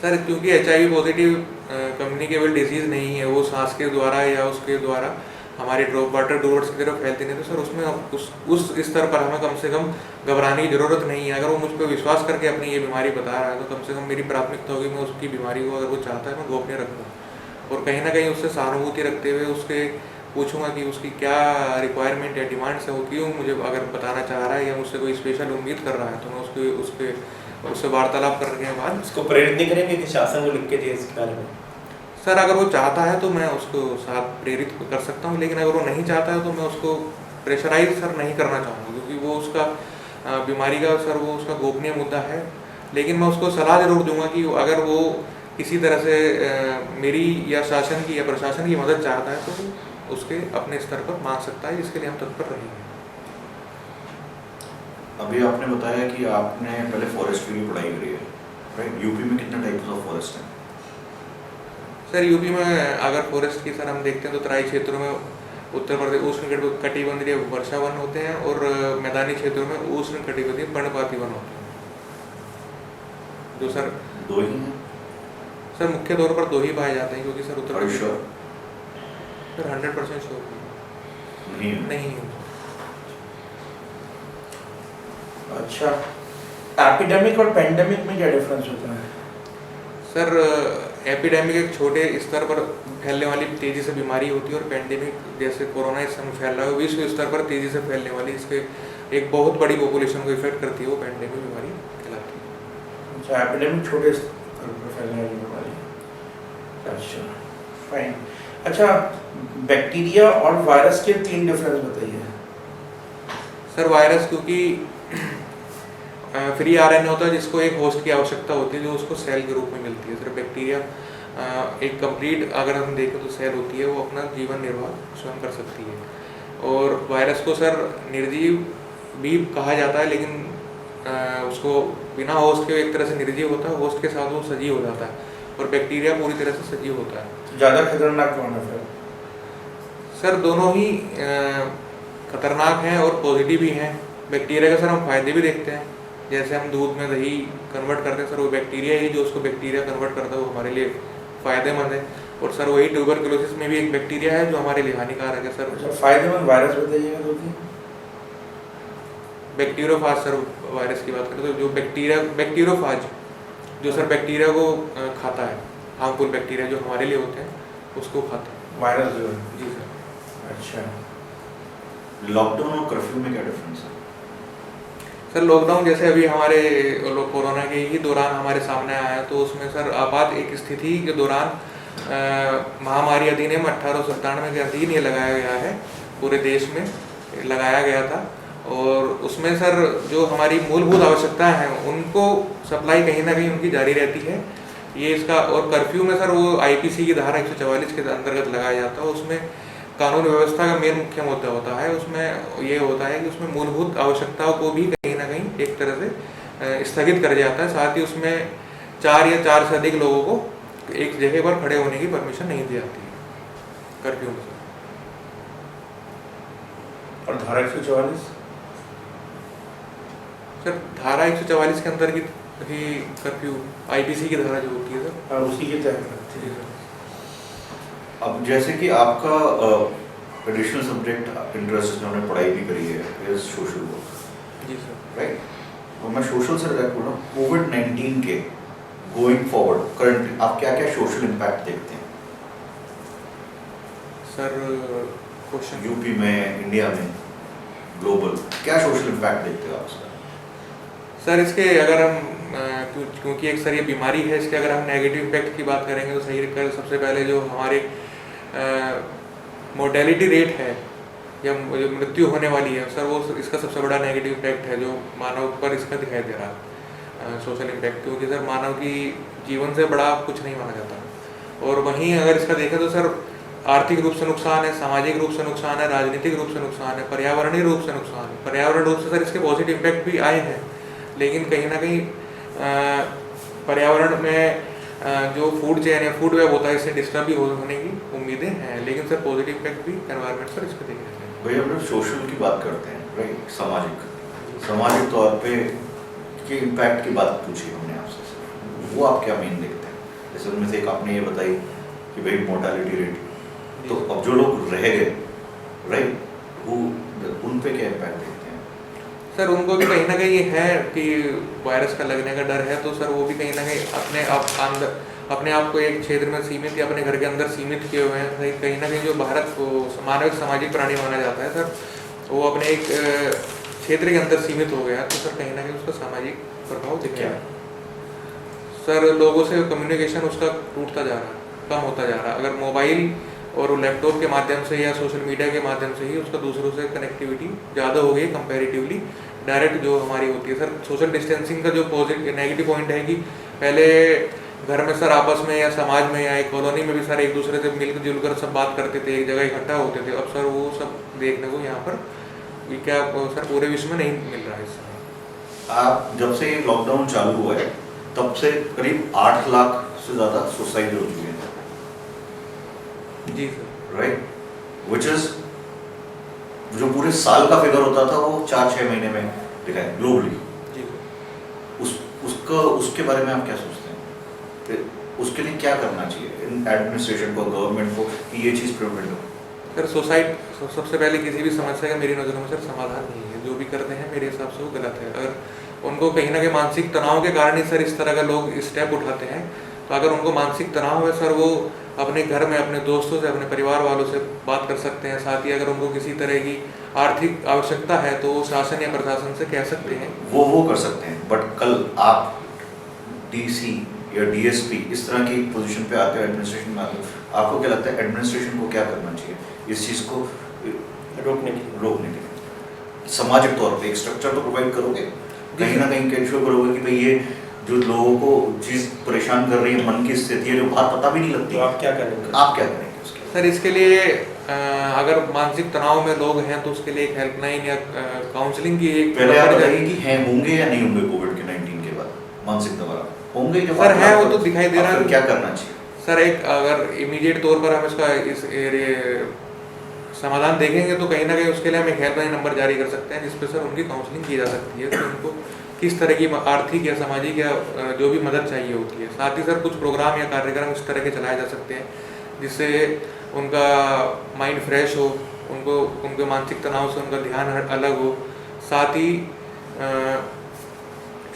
सर क्योंकि HIV पॉजिटिव कम्युनिकेबल डिजीज नहीं है, वो सांस के द्वारा या उसके द्वारा हमारे ड्रॉप वाटर ड्रोवर्स की तरफ फैलती नहीं, तो सर उसमें उस स्तर पर हमें कम से कम घबराने की जरूरत नहीं है। अगर वो मुझ पर विश्वास करके अपनी ये बीमारी बता रहा है तो कम से कम मेरी प्राथमिकता होगी मैं उसकी बीमारी को, अगर वो चाहता है, मैं गोपनीय रखूँ, और कहीं ना कहीं उससे सहानुभूति रखते हुए उसके पूछूंगा कि उसकी क्या रिक्वायरमेंट या डिमांड्स है, वो क्यों मुझे अगर बताना चाह रहा है या मुझसे कोई स्पेशल उम्मीद कर रहा है, तो मैं उससे वार्तालाप करने के बाद उसको प्रेरित नहीं करेंगे कि शासन को लिख के दिए इसके बारे में? सर अगर वो चाहता है तो मैं उसको साथ प्रेरित कर सकता हूँ, लेकिन अगर वो नहीं चाहता है तो मैं उसको प्रेशराइज सर नहीं करना चाहूँगा, क्योंकि वो उसका बीमारी का सर वो उसका गोपनीय मुद्दा है। लेकिन मैं उसको सलाह जरूर दूंगा कि अगर वो किसी तरह से मेरी या शासन की या प्रशासन की मदद चाहता है तो उसके अपने स्तर पर मांग सकता है, जिसके लिए हम तत्पर रहेंगे। अभी आपने बताया कि आपने पहले फॉरेस्ट्री की पढ़ाई करी है, राइट? यूपी में कितने टाइप्स ऑफ फॉरेस्ट हैं? सर यूपी में अगर फॉरेस्ट की सर हम देखते हैं तो तराई क्षेत्रों में उत्तर प्रदेश उष्ण कटिबंधीय वर्षा वन होते हैं, और मैदानी क्षेत्रों में उष्ण कटिबंधीय पर्णपाती वन होते हैं। जो सर 2 ही हैं? सर मुख्य तौर पर 2 ही पाए जाते हैं, क्योंकि sir Uttar Pradesh sir 100% sure नहीं है। नहीं हूँ। अच्छा, एपिडेमिक और पेंडेमिक में क्या डिफरेंस होता है? सर एपिडेमिक एक छोटे स्तर पर फैलने वाली तेज़ी से बीमारी होती है, और पेंडेमिक जैसे कोरोना इस समय फैल रहा है विश्व स्तर पर तेज़ी से फैलने वाली, इसके एक बहुत बड़ी पॉपुलेशन को इफेक्ट करती है, वो पेंडेमिक बीमारी कहलाती है। अच्छा, एपिडेमिक छोटे स्तर पर फैलने वाली बीमारी। अच्छा, फाइन। अच्छा, बैक्टीरिया और वायरस के 3 डिफरेंस बताइए। सर वायरस क्योंकि फ्री आरएनए होता है जिसको एक होस्ट की आवश्यकता होती है, जो उसको सेल के रूप में मिलती है। सर बैक्टीरिया एक कंप्लीट अगर हम देखें तो सेल होती है, वो अपना जीवन निर्वाह स्वयं कर सकती है। और वायरस को सर निर्जीव भी कहा जाता है, लेकिन उसको बिना होस्ट के एक तरह से निर्जीव होता है, होस्ट के साथ वो सजीव हो जाता है, और बैक्टीरिया पूरी तरह से सजीव होता है। ज़्यादा खतरनाक कौन है फिर? सर दोनों ही खतरनाक हैं और पॉजिटिव भी हैं। बैक्टीरिया के सर हम फायदे भी देखते हैं, जैसे हम दूध में दही कन्वर्ट करते हैं, सर वो बैक्टीरिया ही जो उसको बैक्टीरिया कन्वर्ट करता है, वो हमारे लिए फ़ायदेमंद है। और सर वही ट्यूबरकुलोसिस में भी एक बैक्टीरिया है जो हमारे लिए हानिकारक है सर। अच्छा, फायदेमंद वायरस बताइएगा दो तीन। बैक्टीरियोफाज, सर वायरस की बात करें तो जो बैक्टीरियोफाज जो सर बैक्टीरिया को खाता है, हार्मफुल बैक्टीरिया जो हमारे लिए होते हैं उसको खाता है वायरस जो है। जी सर। अच्छा, लॉकडाउन और कर्फ्यू में क्या डिफरेंस है? सर लॉकडाउन जैसे अभी हमारे कोरोना के ही दौरान हमारे सामने आया है, तो उसमें सर आपात एक स्थिति के दौरान महामारी अधिनियम 1897 के अधीन ये लगाया गया है, पूरे देश में लगाया गया था। और उसमें सर जो हमारी मूलभूत आवश्यकताएं हैं उनको सप्लाई कहीं ना कहीं उनकी जारी रहती है, ये इसका। और कर्फ्यू में सर वो आईपीसी की धारा 144 के अंतर्गत लगाया जाता है, उसमें कानून व्यवस्था का मेन मुख्य मुद्दा होता है। उसमें ये होता है कि उसमें मूलभूत आवश्यकताओं को भी कहीं ना कहीं एक तरह से स्थगित कर जाता है, साथ ही उसमें 4 या 4 से अधिक लोगों को एक जगह पर खड़े होने की परमिशन नहीं दी जाती है कर्फ्यू में। और धारा 144? सर धारा 144 के अंतर्गत ही कर्फ्यू आईपीसी की धारा जो होती है सर, और उसी के तहत। जी सर। अब जैसे कि आपका एडिशनल सब्जेक्ट इंटरेस्ट जिन्होंने पढ़ाई भी करी है इज सोशल वर्क, जी सर। राइट? तो मैं सोशल से रिलेटेड बोल रहा हूँ, कोविड-19 के गोइंग फॉरवर्ड करंटली आप क्या क्या सोशल इम्पैक्ट देखते हैं सर क्वेश्चन यूपी में, इंडिया में, ग्लोबल, क्या सोशल इम्पैक्ट देखते हो आप उसका? सर इसके अगर हम क्योंकि एक सर ये बीमारी है, इसके अगर हम नेगेटिव इम्पैक्ट की बात करेंगे तो सही कर सबसे पहले जो हमारे मोर्टेलिटी रेट है या जो मृत्यु होने वाली है सर, वो इसका सबसे बड़ा नेगेटिव इम्पैक्ट है जो मानव पर इसका दिखाई दे रहा है सोशल इम्पैक्ट, क्योंकि सर मानव की जीवन से बड़ा कुछ नहीं माना जाता। और वहीं अगर इसका देखें तो सर आर्थिक रूप से नुकसान है, सामाजिक रूप से नुकसान है, राजनीतिक रूप से नुकसान है, पर्यावरणीय रूप से नुकसान है। पर्यावरण रूप से सर इसके पॉजिटिव इम्पैक्ट भी आए हैं, लेकिन कहीं ना कहीं पर्यावरण में जो फूड चेन या फूड वेब होता है इससे डिस्टर्ब भी होने की उम्मीदें हैं, लेकिन सर पॉजिटिव इम्पैक्ट भी एनवायरनमेंट पर इसको देखने हैं। भाई हम लोग सोशल की बात करते हैं, राइट? सामाजिक तौर पे के इम्पैक्ट की बात पूछी हमने आपसे, वो आप क्या मेन देखते हैं? जैसे उनमें से एक आपने ये बताई कि भाई मोर्टालिटी रेट, तो अब जो लोग रह गए, राइट, वो उन पे क्या इम्पैक्ट देखते हैं? सर उनको भी कहीं ना कहीं ये है कि वायरस का लगने का डर है, तो सर वो भी कहीं ना कहीं अपने आप को एक क्षेत्र में सीमित या अपने घर के अंदर सीमित किए हुए हैं। कहीं ना कहीं जो भारत को मानव सामाजिक प्राणी माना जाता है सर, वो अपने एक क्षेत्र के अंदर सीमित हो गया, तो सर कहीं ना कहीं उसका सामाजिक प्रभाव दिखेगा। सर लोगों से कम्युनिकेशन उसका टूटता जा रहा है, कम होता जा रहा है। अगर मोबाइल और लैपटॉप के माध्यम से या सोशल मीडिया के माध्यम से ही उसका दूसरों से कनेक्टिविटी ज़्यादा हो गई कंपैरेटिवली डायरेक्ट जो हमारी होती है। सर सोशल डिस्टेंसिंग का जो नेगेटिव पॉइंट है कि पहले घर में सर आपस में या समाज में या एक कॉलोनी में भी सर एक दूसरे से मिलकर जुलकर सब बात करते थे, एक जगह इकट्ठा होते थे। अब सर वो सब देखने को यहाँ पर क्या सर पूरे विश्व में नहीं मिल रहा है इस समय। आप जब से लॉकडाउन चालू हुआ है तब से करीब 8 लाख से ज़्यादा सुसाइड हो चुके हैं, जी सर, राइट? विच इज जो पूरे साल का फिगर होता था वो 4-6 महीने में दिखा है ग्लोबली। जी सर। उसके बारे में आप क्या सोचते हैं? फिर उसके लिए क्या करना चाहिए एडमिनिस्ट्रेशन को, गवर्नमेंट को कि ये चीज़ प्रिवेंट हो? सर सुसाइड सबसे पहले किसी भी समस्या का मेरी नज़रों में सर समाधान नहीं है। जो भी करते हैं मेरे हिसाब से वो गलत है। अगर उनको कहीं ना कहीं मानसिक तनाव के कारण ही सर इस तरह का लोग स्टेप उठाते हैं, तो अगर उनको मानसिक तनाव है सर, वो अपने घर में अपने दोस्तों से, अपने परिवार वालों से बात कर सकते हैं। साथ ही अगर उनको किसी तरह की आर्थिक आवश्यकता है तो वो शासन या प्रशासन से कह सकते हैं। वो कर सकते हैं, बट कल आप डीसी या डीएसपी इस तरह की पोजीशन पे आते हो, एडमिनिस्ट्रेशन में आते हो, आपको क्या लगता है एडमिनिस्ट्रेशन को क्या करना चाहिए इस चीज़ को रोकने के लिए? सामाजिक तौर पे एक स्ट्रक्चर तो प्रोवाइड करोगे, कहीं ना कहीं कैंश्योर करोगे कि भाई ये जो लोगों को चीज़ परेशान कर रही है, मन की स्थिति है जो बाहर पता भी नहीं लगती, तो आप क्या करेंगे? आप क्या करेंगे उसके? सर इसके लिए अगर मानसिक तनाव में लोग हैं तो उसके लिए एक हेल्पलाइन या काउंसलिंग की एक पहले आप बताइए कि हैं होंगे या नहीं होंगे कोविड के 19 के बाद मानसिक दबाव होंगे? जब सर है वो तो दिखाई दे रहा है। क्या करना चाहिए सर एक अगर इमीडिएट तौर पर हम इसका इस समाधान देखेंगे तो कहीं ना कहीं उसके लिए हम एक हेल्पलाइन नंबर जारी कर सकते हैं जिसपे सर उनकी काउंसलिंग की जा सकती है कि उनको किस तरह की आर्थिक या सामाजिक या जो भी मदद चाहिए होती है। साथ ही सर कुछ प्रोग्राम या कार्यक्रम इस तरह के चलाए जा सकते हैं जिससे उनका माइंड फ्रेश हो, उनको उनके मानसिक तनाव से उनका ध्यान अलग हो। साथ ही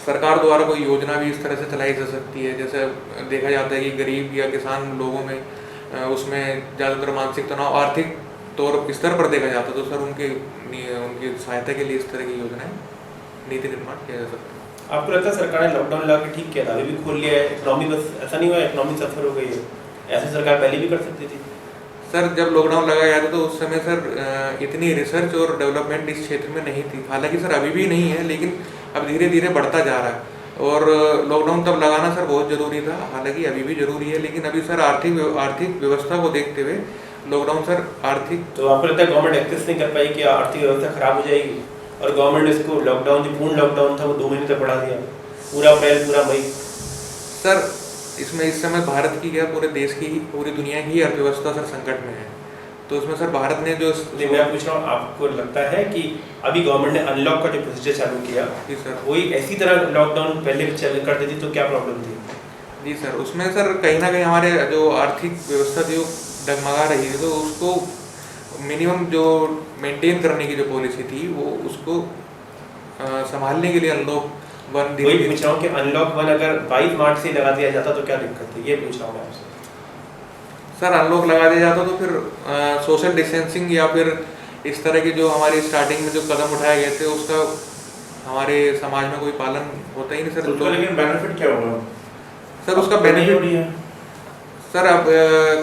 सरकार द्वारा कोई योजना भी इस तरह से चलाई जा सकती है, जैसे देखा जाता है कि गरीब या किसान लोगों में उसमें ज़्यादातर मानसिक तनाव आर्थिक तौर स्तर पर देखा जाता है, तो सर उनकी सहायता के लिए इस तरह की योजनाएं नीति निर्माण किया जा सकता है। आपको लगता है सरकार ने लॉकडाउन लगा के ठीक किया था, अभी भी खोल लिया है, इकोनॉमी बस ऐसा नहीं हुआ इकोनॉमी सफर हो गई है? ऐसे सरकार पहले भी कर सकती थी। सर जब लॉकडाउन लगाया गया था तो उस समय सर इतनी रिसर्च और डेवलपमेंट इस क्षेत्र में नहीं थी। हालांकि सर अभी भी नहीं है, लेकिन अब धीरे धीरे बढ़ता जा रहा है। और लॉकडाउन तब लगाना सर बहुत ज़रूरी था, हालांकि अभी भी ज़रूरी है, लेकिन अभी सर आर्थिक व्यवस्था को देखते हुए लॉकडाउन सर आर्थिक। तो आपको लगता है गवर्नमेंट एक्सेस नहीं कर पाई कि आर्थिक व्यवस्था खराब हो जाएगी, और गवर्नमेंट ने इसको लॉकडाउन जो पूर्ण लॉकडाउन था वो 2 महीने तक बढ़ा दिया, पूरा अप्रैल पूरा मई? सर इसमें इस समय भारत की क्या पूरे देश की पूरी दुनिया की अर्थव्यवस्था सर संकट में है, तो उसमें सर भारत ने जो मैं पूछ रहा हूँ, आपको लगता है कि अभी गवर्नमेंट ने अनलॉक का जो प्रोसीजर चालू किया जी सर वही ऐसी तरह लॉकडाउन पहले भी चल कर देती तो क्या प्रॉब्लम थी? जी सर उसमें सर कहीं ना कहीं हमारे जो आर्थिक व्यवस्था जो डगमगा रही है, तो उसको मिनिमम जो मेंटेन करने की जो पॉलिसी थी वो उसको संभालने के लिए अनलॉक 1 वही पूछ रहा हूँ कि अनलॉक 1 अगर 22 मार्च से लगा दिया जाता तो क्या दिक्कत थी, ये पूछ रहा हूँ मैं आपसे। सर अनलॉक लगा दिया जाता तो फिर सोशल डिस्टेंसिंग या फिर इस तरह की जो हमारी स्टार्टिंग में जो कदम उठाए गए थे उसका हमारे समाज में कोई पालन होता ही नहीं सर। तो लेकिन बेनिफिट क्या होगा सर उसका बेनिफिट सर अब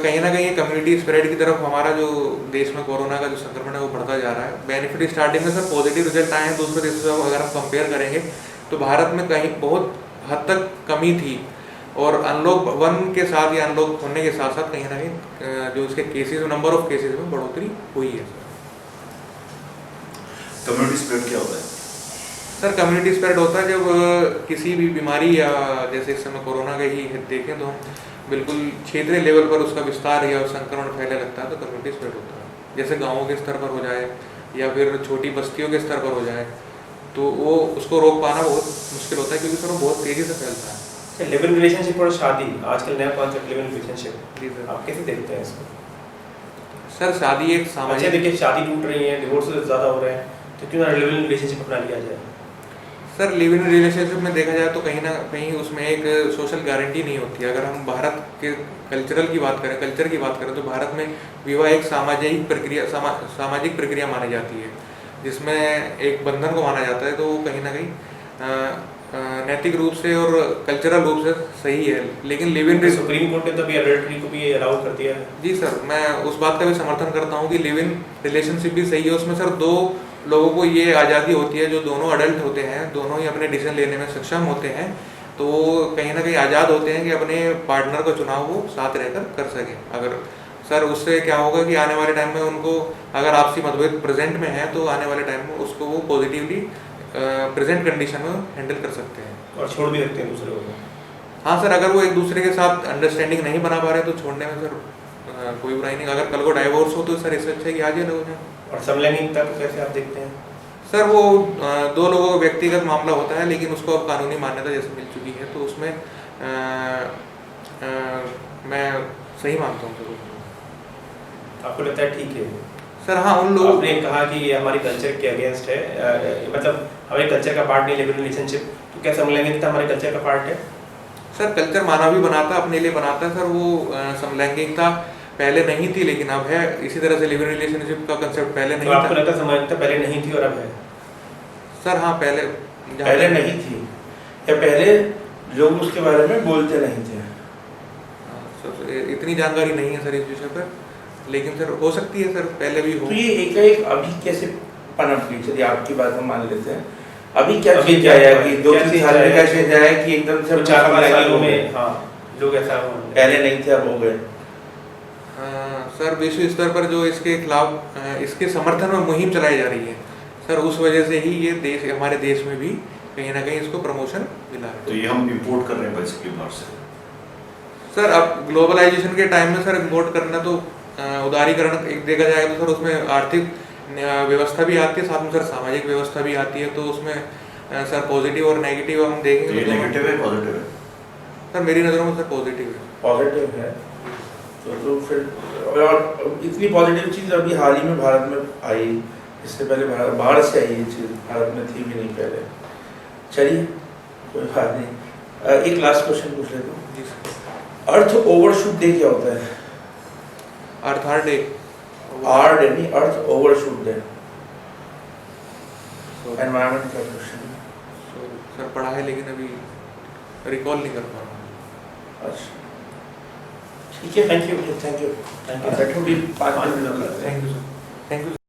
कहीं ना कहीं कम्युनिटी स्प्रेड की तरफ हमारा जो देश में कोरोना का जो संक्रमण है वो बढ़ता जा रहा है। बेनिफिट स्टार्टिंग में सर पॉजिटिव रिजल्ट आए हैं दूसरे देशों से अगर हम कंपेयर करेंगे तो भारत में कहीं बहुत हद तक कमी थी, और अनलॉक 1 के साथ या अनलॉक होने के साथ साथ कहीं ना कहीं जो उसके केसेस नंबर ऑफ केसेस में बढ़ोतरी हुई है। कम्युनिटी स्प्रेड क्या होता है? सर कम्युनिटी स्प्रेड होता है जब किसी भी बीमारी या जैसे इस समय कोरोना का ही देखें तो बिल्कुल क्षेत्रीय लेवल पर उसका विस्तार या संक्रमण फैलने लगता है, तो कम्युनिटी स्प्रेड होता है। जैसे गाँवों के स्तर पर हो जाए या फिर छोटी बस्तियों के स्तर पर हो जाए तो वो उसको रोक पाना बहुत मुश्किल होता है, क्योंकि सर वो बहुत तेज़ी से फैलता है। लिव इन रिलेशनशिप और शादी आजकल नया कॉन्सेप्ट लिव इन रिलेशनशिप, जी सर। आप कैसे देखते हैं इसको? सर शादी एक अच्छा सामाजिक देखिए शादी टूट रही है, डिवोर्स ज़्यादा हो रहे हैं, तो क्यों ना लिव इन रिलेशनशिप अपना लिया जाए? सर लिव इन रिलेशनशिप में देखा जाए तो कहीं ना कहीं उसमें एक सोशल गारंटी नहीं होती है। अगर हम भारत के कल्चर की बात करें तो भारत में विवाह एक सामाजिक प्रक्रिया मानी जाती है, जिसमें एक बंधन को माना जाता है, तो वो कहीं ना कहीं नैतिक रूप से और कल्चरल रूप से सही है। लेकिन लिव इन सुप्रीम कोर्ट ने तो भी अडल्ट्री को भी अलाउ कर दिया है। जी सर, मैं उस बात का भी समर्थन करता हूँ कि लिव इन रिलेशनशिप भी सही है। उसमें सर 2 लोगों को ये आज़ादी होती है, जो दोनों अडल्ट होते हैं, दोनों ही अपने डिसीजन लेने में सक्षम होते हैं, तो कहीं ना कहीं आज़ाद होते हैं कि अपने पार्टनर का चुनाव वो साथ रहकर कर सकें। अगर सर उससे क्या होगा कि आने वाले टाइम में उनको अगर आपसी मतभेद प्रेजेंट में है तो आने वाले टाइम में उसको वो पॉजिटिवली प्रेजेंट कंडीशन में हैंडल कर सकते हैं और छोड़ भी सकते हैं दूसरे को। हाँ सर, अगर वो एक दूसरे के साथ अंडरस्टैंडिंग नहीं बना पा रहे तो छोड़ने में सर कोई बुराई नहीं। अगर कल को डाइवोर्स हो तो सर इससे अच्छा है कि आज ही हो जाए। और समलैंगिकता को कैसे आप देखते हैं? सर वो 2 लोगों का व्यक्तिगत मामला होता है, लेकिन उसको अब कानूनी मान्यता जैसे मिल चुकी है, तो उसमें मैं सही मानता हूँ सर। आपको लगता है ठीक है? सर हाँ, उन लोगों आपने कहा कि ये हमारे कल्चर के अगेंस्ट है, मतलब हमारे कल्चर का पार्ट नहीं, लिव इन रिलेशनशिप, तो क्या समलैंगिकता हमारे कल्चर का पार्ट है? सर कल्चर मानव ही बनाता, अपने लिए बनाता है सर। वो समलैंगिकता पहले नहीं थी लेकिन अब है। इसी तरह से लिव इन रिलेशनशिप का कंसेप्ट पहले तो नहीं आपको था। लगता है समलैंगिकता पहले नहीं थी और अब है? सर हाँ, पहले नहीं थी, या पहले लोग उसके बारे में बोलते नहीं थे। सर इतनी जानकारी नहीं है सर इस विषय पर, लेकिन सर हो सकती है सर पहले भी हो। तो ये एक अभी कैसे पनप गई? चलिए आपकी बात हम मान लेते हैं, अभी क्या अभी चीज क्या आया हुआ? कि क्या 2-3 चीज साल में आया? कैसे जाए कि एकदम से तो 4-5 समलैंगिक सालों हो गए। में हाँ लोग ऐसा पहले नहीं थे, अब हो गए। सर विश्व स्तर पर जो इसके खिलाफ इसके समर्थन में मुहिम चलाई जा रही है सर, उस वजह से ही ये देश, हमारे देश में भी कहीं ना कहीं इसको प्रमोशन मिला है। तो ये हम इम्पोर्ट कर रहे हैं बेसिकली बाहर से। सर अब ग्लोबलाइजेशन के टाइम में सर इम्पोर्ट करना तो उदारीकरण एक देखा जाए तो सर उसमें आर्थिक व्यवस्था भी आती है, साथ में सर सामाजिक व्यवस्था भी आती है। तो उसमें सर पॉजिटिव और नेगेटिव हम तो देखेंगे। ये नेगेटिव है पॉजिटिव है? सर मेरी नज़रों में सर पॉजिटिव है। पॉजिटिव है तो फिर, और इतनी पॉजिटिव चीज़ अभी हाल ही में भारत में आई, इससे पहले बाहर से आई ये चीज़, भारत में थी भी नहीं पहले। चलिए कोई बात नहीं। एक लास्ट क्वेश्चन पूछ लेता हूँ जी सर। अर्थ ओवरशूट डे क्या होता है? अर्थ हर डे आर डे नहीं, अर्थ ओवरशूट डे, एनवायरनमेंट का क्वेश्चन है। सर पढ़ा है लेकिन अभी रिकॉल नहीं कर पा रहा। अच्छा ठीक है, थैंक यू। Thank you. बैठो भी 5 minute. Thank you sir, thank you.